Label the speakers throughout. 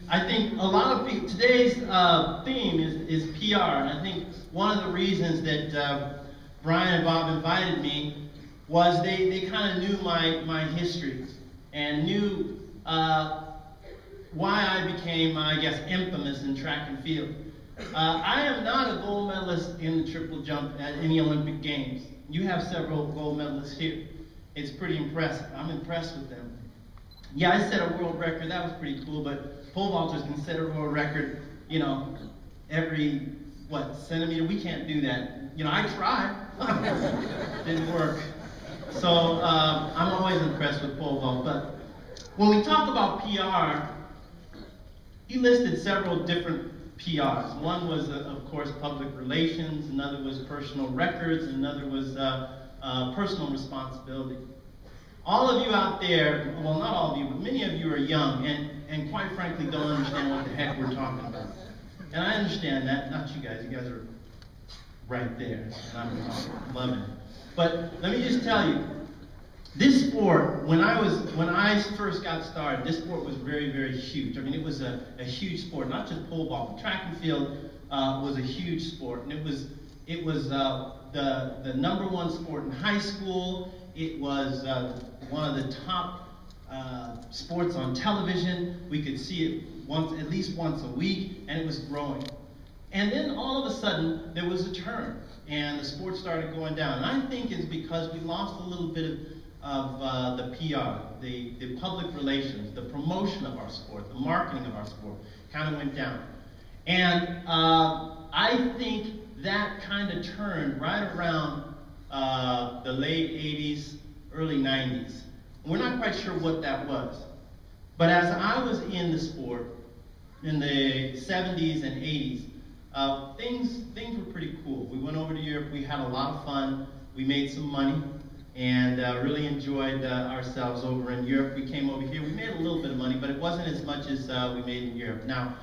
Speaker 1: I think a lot of people, today's theme is PR, and I think one of the reasons that Brian and Bob invited me was they kind of knew my history and knew why I became, I guess, infamous in track and field. I am not a gold medalist in the triple jump at any Olympic Games. You have several gold medalists here. It's pretty impressive. I'm impressed with them. Yeah, I set a world record. That was pretty cool, but pole vaulters can set a world record, you know, every, centimeter? We can't do that. You know, I tried. Didn't work. So I'm always impressed with pole vault. But when we talk about PR, he listed several different PRs. One was, of course, public relations. Another was personal records. Another was personal responsibility. All of you out there, well, not all of you, but many of you are young and quite frankly don't understand what the heck we're talking about. And I understand that, not you guys. You guys are right there, and I'm loving it. But let me just tell you, this sport, when I first got started, this sport was very, very huge. I mean, it was a huge sport, not just pole vault. Track and field was a huge sport, and it was the number one sport in high school. It was one of the top sports on television. We could see it at least once a week, and it was growing. And then all of a sudden, there was a turn, and the sport started going down. And I think it's because we lost a little bit of the PR, the public relations, the promotion of our sport, the marketing of our sport kind of went down. And I think that kind of turned right around the late 80s, early 90s. We're not quite sure what that was. But as I was in the sport in the 70s and 80s, things were pretty cool. We went over to Europe, we had a lot of fun, we made some money, and really enjoyed ourselves over in Europe. We came over here, we made a little bit of money, but it wasn't as much as we made in Europe. Now,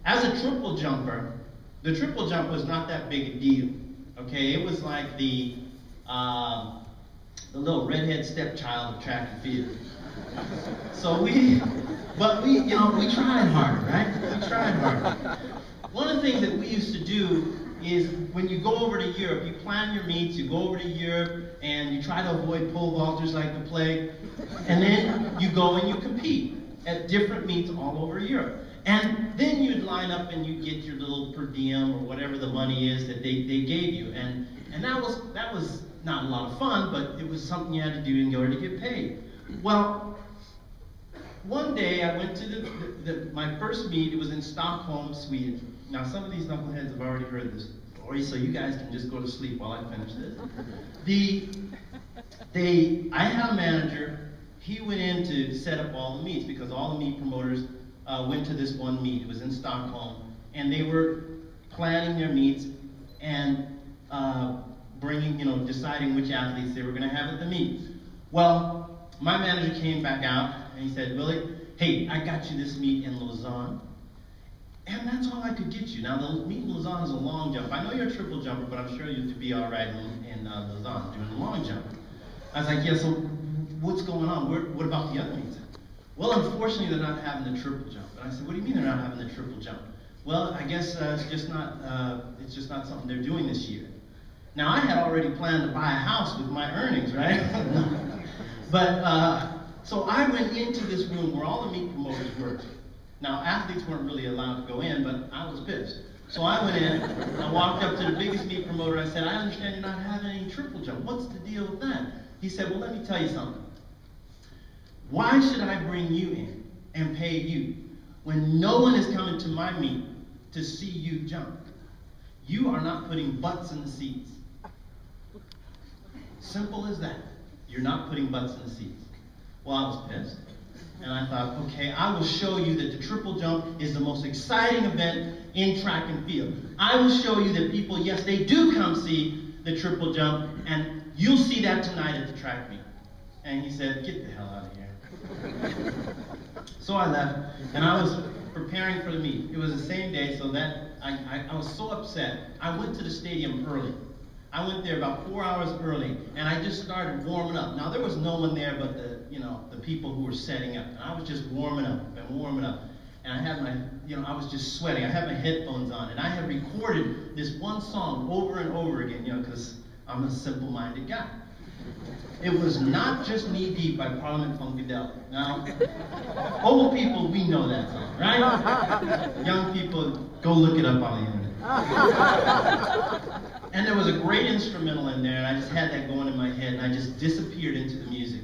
Speaker 1: as a triple jumper, the triple jump was not that big a deal. Okay, it was like the little redhead stepchild of track and field. So we tried hard, right? We tried hard. One of the things that we used to do is when you go over to Europe, you plan your meets, you go over to Europe, and you try to avoid pole vaulters like the plague, and then you go and you compete at different meets all over Europe. And then you'd line up and you'd get your little per diem or whatever the money is that they gave you. And that was not a lot of fun, but it was something you had to do in order to get paid. Well, one day I went to my first meet. It was in Stockholm, Sweden. Now some of these knuckleheads have already heard this story, so you guys can just go to sleep while I finish this. I had a manager. He went in to set up all the meets because all the meet promoters went to this one meet. It was in Stockholm, and they were planning their meets and deciding which athletes they were going to have at the meet. Well, my manager came back out and he said, "Willie, hey, I got you this meet in Lausanne, and that's all I could get you. Now, the meet in Lausanne is a long jump. I know you're a triple jumper, but I'm sure you'd be all right in Lausanne doing a long jump." I was like, "Yeah, so what's going on? What about the other meets?" "Well, unfortunately, they're not having the triple jump." And I said, "What do you mean they're not having the triple jump?" "Well, I guess it's just not something they're doing this year." Now, I had already planned to buy a house with my earnings, right? But so I went into this room where all the meet promoters worked. Now, athletes weren't really allowed to go in, but I was pissed. So I went in, I walked up to the biggest meet promoter. I said, "I understand you're not having any triple jump. What's the deal with that?" He said, "Well, let me tell you something. Why should I bring you in and pay you when no one is coming to my meet to see you jump? You are not putting butts in the seats." Simple as that. You're not putting butts in the seats. Well, I was pissed. And I thought, okay, I will show you that the triple jump is the most exciting event in track and field. I will show you that people, yes, they do come see the triple jump, and you'll see that tonight at the track meet. And he said, "Get the hell out of here." So I left, and I was preparing for the meet. It was the same day, so that I was so upset. I went to the stadium early. I went there about 4 hours early, and I just started warming up. Now, there was no one there but the people who were setting up. And I was just warming up and warming up. And I had my, I was just sweating. I had my headphones on, and I had recorded this one song over and over again, because I'm a simple-minded guy. It was Not Just Knee Deep by Parliament Funkadelic. Now, old people, we know that song, right? Young people, go look it up on the internet. And there was a great instrumental in there, and I just had that going in my head, and I just disappeared into the music.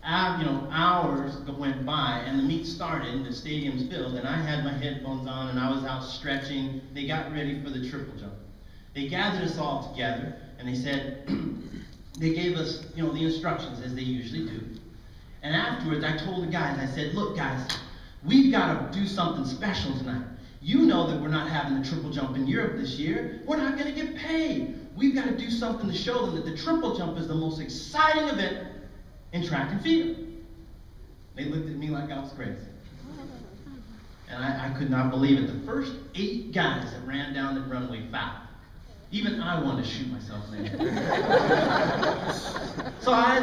Speaker 1: Hours went by, and the meet started, and the stadium's filled, and I had my headphones on, and I was out stretching. They got ready for the triple jump. They gathered us all together, and they said, they gave us, the instructions, as they usually do. And afterwards, I told the guys, I said, look, guys, we've got to do something special tonight. You know that we're not having the triple jump in Europe this year. We're not going to get paid. We've got to do something to show them that the triple jump is the most exciting event in track and field. They looked at me like I was crazy. And I could not believe it. The first 8 guys that ran down the runway fouled. Even I wanted to shoot myself in the head. So I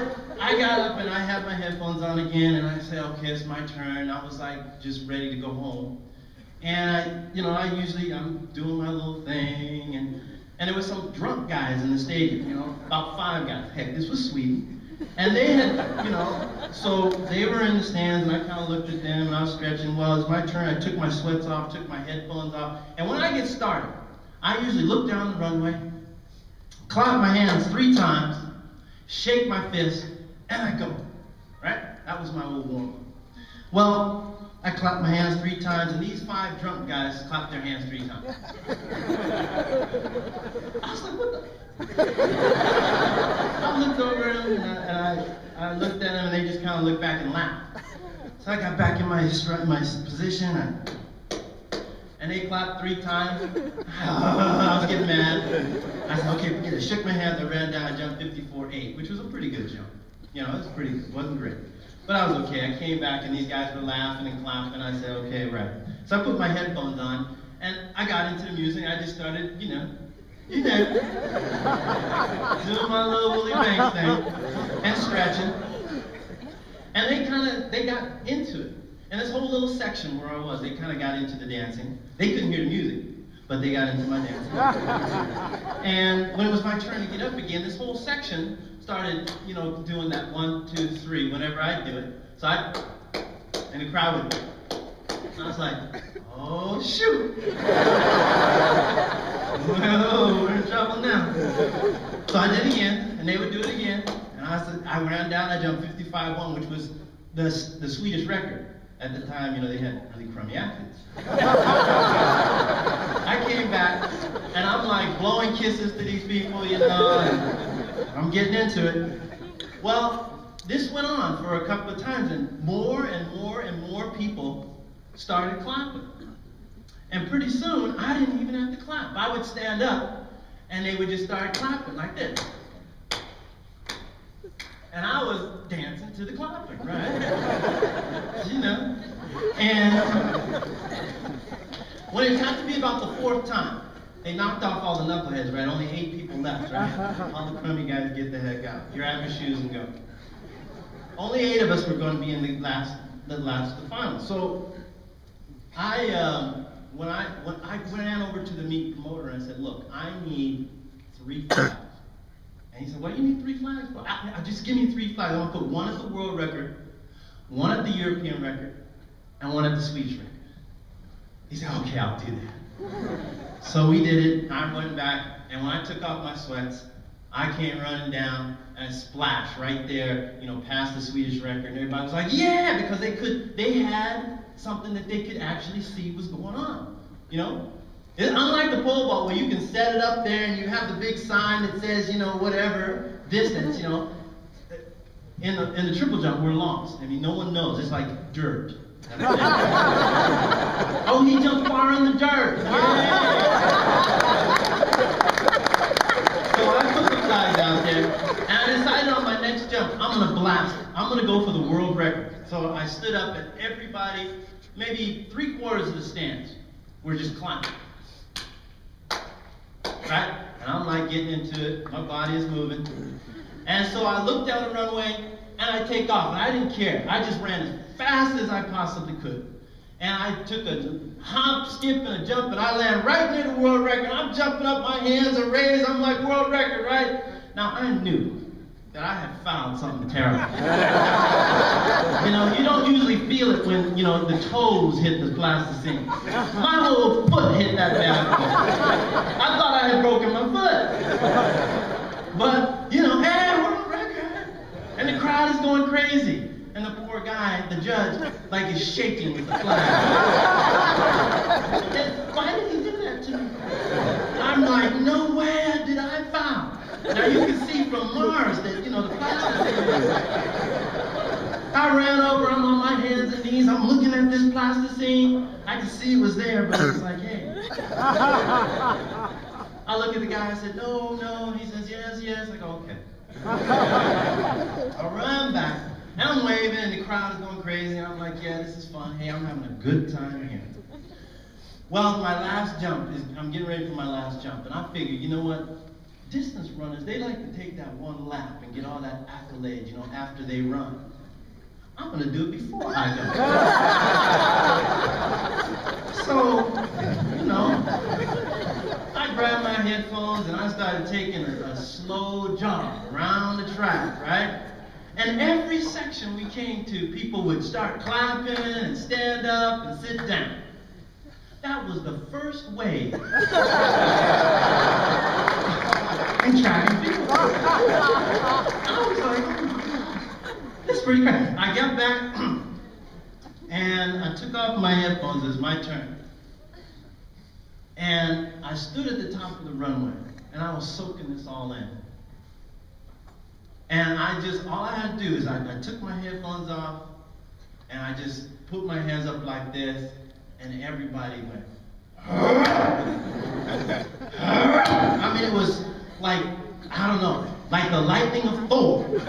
Speaker 1: got up and I had my headphones on again, and I said, okay, it's my turn. I was like just ready to go home. And I'm doing my little thing, and there was some drunk guys in the stadium, about 5 guys. Heck, this was Sweden. And they had, so they were in the stands, and I kind of looked at them, and I was stretching. Well, it was my turn. I took my sweats off, took my headphones off, and when I get started, I usually look down the runway, clap my hands 3 times, shake my fist, and I go, right? That was my little warm-up. Well, I clapped my hands 3 times, and these 5 drunk guys clapped their hands 3 times. I was like, what the? I looked over at them, and I looked at them, and they just kind of looked back and laughed. So I got back in my position, and they clapped 3 times. I was getting mad. I said, okay, forget it. Shook my hands, I ran down, I jumped 54.8, which was a pretty good jump. It wasn't great. But I was okay. I came back, and these guys were laughing and clapping. I said, okay, right. So I put my headphones on, and I got into the music. I just started, doing my little Willie Banks thing and stretching. And they got into it. And this whole little section where I was, they kind of got into the dancing. They couldn't hear the music, but they got into my dancing. And when it was my turn to get up again, this whole section started, doing that 1, 2, 3 whenever I do it. So and the crowd would, and I was like, oh shoot. Well, we're in trouble now. So I did it again, and they would do it again. And I ran down, I jumped 55.1, which was the Swedish record. At the time, they had really crummy athletes. I came back, and I'm like blowing kisses to these people, and I'm getting into it. Well, this went on for a couple of times, and more and more and more people started clapping. And pretty soon, I didn't even have to clap. I would stand up, and they would just start clapping like this. And I was dancing to the clapping, right? And when it got to be about the 4th time, they knocked off all the knuckleheads, right? Only 8 people left, right? All the crummy guys get the heck out. Grab your shoes and go. Only 8 of us were going to be in the final. So when I ran over to the meet promoter and I said, look, I need 3 flags. And he said, what do you need 3 flags for? Just give me 3 flags. I want to put 1 at the world record, 1 at the European record, and 1 at the Swedish record. He said, okay, I'll do that. So we did it. I went back, and when I took off my sweats, I came running down and splashed right there, past the Swedish record. And everybody was like, yeah, because they had something that they could actually see was going on, Unlike the pole vault where you can set it up there and you have the big sign that says, whatever distance, in the triple jump, we're lost. No one knows. It's like dirt. Oh, he jumped far in the dirt. Yeah. So I put the flags out there, and I decided on my next jump, I'm going to blast it. I'm going to go for the world record. So I stood up, and everybody, maybe 3/4 of the stands, were just clapping. Right? And And I'm like getting into it, my body is moving. And so I look down the runway and I take off, and I didn't care. I just ran as fast as I possibly could. And I took a hop, skip, and a jump, and I landed right near the world record. I'm jumping up, my hands are raised, I'm like, world record, right? Now I knew that I had found something terrible. You know, you don't usually feel it when, you know, the toes hit the plasticine. My whole foot hit that bad boy. I thought I had broken my foot. But, you know, hey, world record. And the crowd is going crazy. And the poor guy, the judge, like is shaking with the flag. Why did he do that to me? I'm like, no way did I foul. Now you can see from Mars that, you know, the plasticine. I ran over, I'm on my hands and knees, I'm looking at this plasticine. I could see it was there, but it's like, hey. I look at the guy, I said, no, no. He says, yes, yes. I go, okay. I run back, and I'm waving, and the crowd is going crazy, and I'm like, yeah, this is fun. Hey, I'm having a good time here. Well, my last jump I'm getting ready for my last jump, and I figured, you know what? Distance runners, they like to take that one lap and get all that accolade, you know, after they run. I'm going to do it before I go. So, you know, I grabbed my headphones and I started taking a slow jog around the track, right? And every section we came to, people would start clapping and stand up and sit down. That was the first wave in track and field. I was like, oh my God, this is pretty crazy. I got back and I took off my headphones. It was my turn. And I stood at the top of the runway and I was soaking this all in. And all I had to do is I took my headphones off and I just put my hands up like this, and everybody went, I mean, it was like, I don't know, like the lightning of Thor. And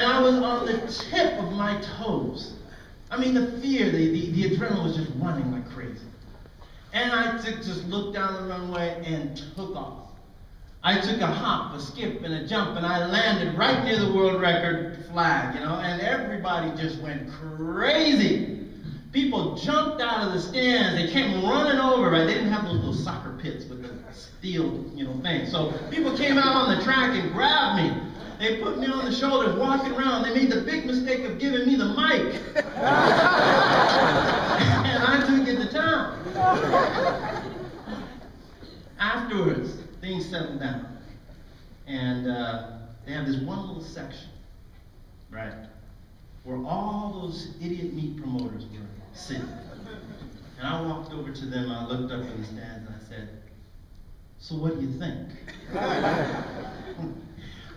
Speaker 1: I was on the tip of my toes. I mean, the fear, the adrenaline was just running like crazy. And I just looked down the runway and took off. I took a hop, a skip, and a jump, and I landed right near the world record flag, you know, and everybody just went crazy. People jumped out of the stands. They came running over, right? They didn't have those little soccer pits with the steel, you know, thing. So people came out on the track and grabbed me. They put me on the shoulders, walking around. They made the big mistake of giving me the mic. And I took it to town. Afterwards, things settled down. And they have this one little section, right, where all those idiot meat promoters were sitting. And I walked over to them, I looked up in the stands, and I said, so what do you think?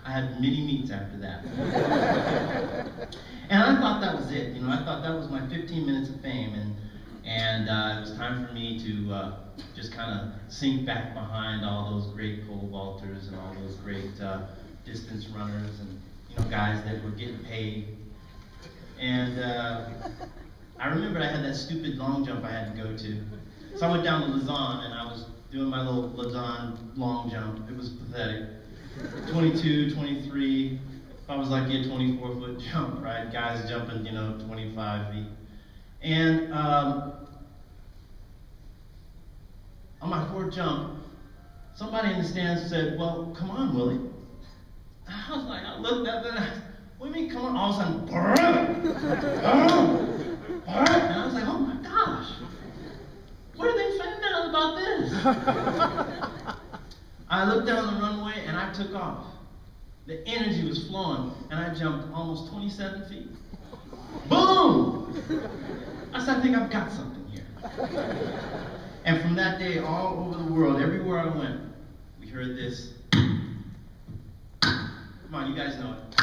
Speaker 1: I had many meets after that. And I thought that was it. You know, I thought that was my 15 minutes of fame, and it was time for me to just kind of sink back behind all those great pole vaulters and all those great distance runners and, you know, guys that were getting paid. And I remember I had that stupid long jump I had to go to. So I went down to Lausanne and I was doing my little Lausanne long jump. It was pathetic. 22, 23, I was like a 24-foot jump, right? Guys jumping, you know, 25 feet. And on my fourth jump, somebody in the stands said, well, come on, Willie. I was like, I looked at them, what do you mean, come on? All of a sudden, and I was like, oh my gosh, what are they saying now about this? I looked down the runway and I took off. The energy was flowing and I jumped almost 27 feet. Boom! I said, I think I've got something here. And from that day, all over the world, everywhere I went, we heard this. Come on, you guys know it.